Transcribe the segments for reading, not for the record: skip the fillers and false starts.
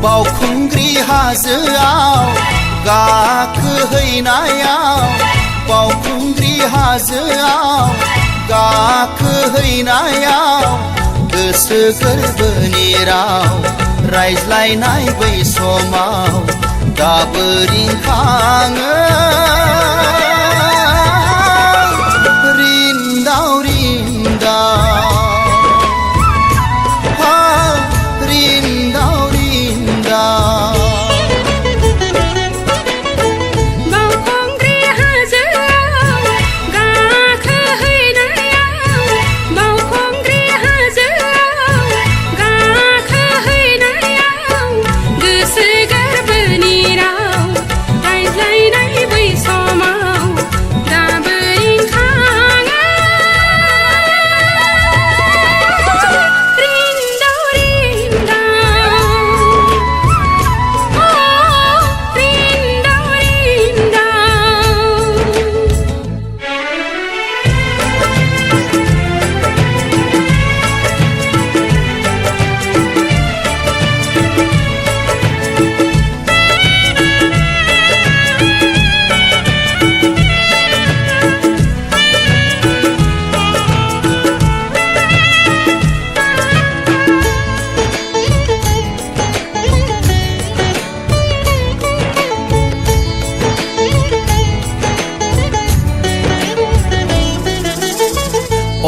बावखुंग्रि हाजोआव गाखोहैनायाव बावखुंग्रि हाजोआव गाखोहैनायाव गोसो गोरबोनि राव रायज्लायनाय बै समाव दाबो रिंखाङो रिन्दाव रिन्दाव रिन्दाव रिन्दाव बावखुंग्रि हाजोआव गाखोहैनायाव बावखुंग्रि हाजोआव गाखोहैनायाव गोसो गोरबोनि राव रायज्लायनाय बै समाव दाबो रिंखाङो रिन्दाव रिन्दाव रिन्दाव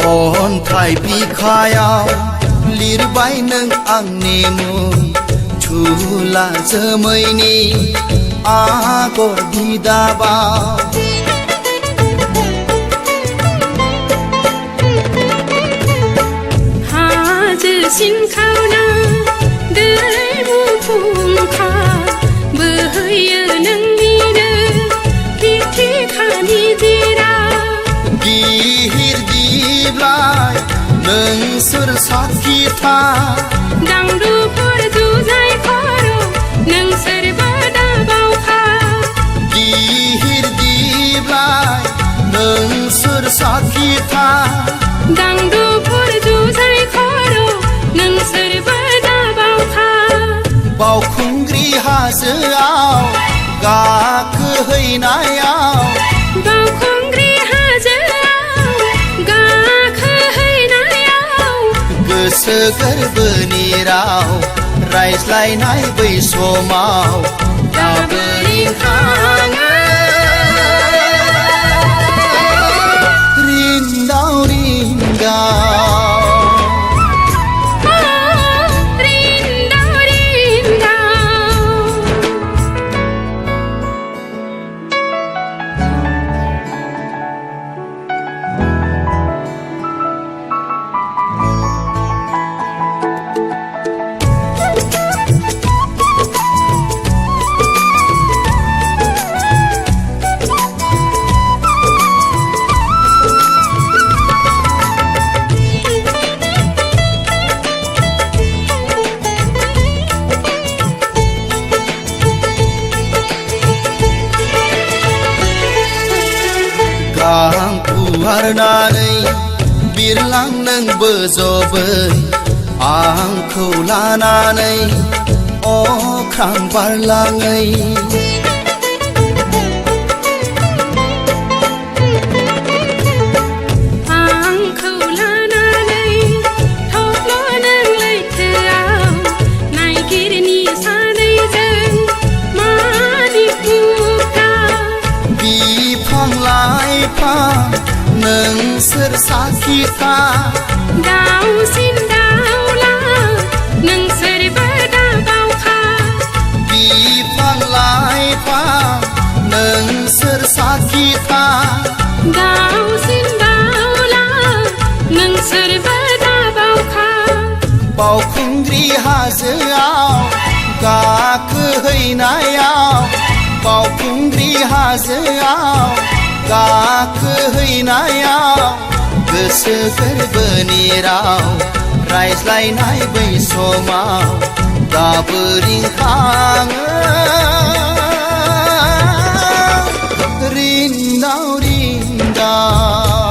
अन्थाइ बिखायाव लिरबाय नों आंनि मुं झुला जोमैनि आगर बिदाबाव हाजो सिनखावना दै मुफुंखा बोहैयो नोंनिनो बिथिखानि जिरा गिहिर दिब्लाय नोंसोर साखिथा दांदुफोर जुजाय खर' नोंसोरबो दाबावखा गिहिर दिब्लाय नोंसोर साखिथा दांदुफोर जुजाय खर' नोंसोरबो दाबावखा बावखुंग्रि हाजोआव गाखोहैनायाव बावखुंग्रि हाजोआव गाखोहैनायाव गोसो गोरबोनि राव रायज्लायनाय बै समाव दाबो रिंखाङो रिन्दाव रिन्दाव रिन्दाव रिन्दाव गां फुवारनानै बिरलां नों बोजबै आंखौ लानानै अख्रां बारलाङै आंखौ लानानै थब्ल' नों लैथोआव नायगिरनि सानैजों मानिपुरा बिफां लाइफां नोंसोर साखिथा दाउसिन दाउला नोंसोरबो दाबावखा बिफां लाइफां नोंसोर साखिथा दाउसिन दाउला नोंसोरबो दाबावखा बावखुंग्रि हाजोआव गाखोहैनायाव बावखुंग्रि हाजोआव गाखोहैनायाव गोसो गोरबोनि राव रायज्लायनाय बै समाव दाबो रिंखाङो रिन्दाव रिन्दाव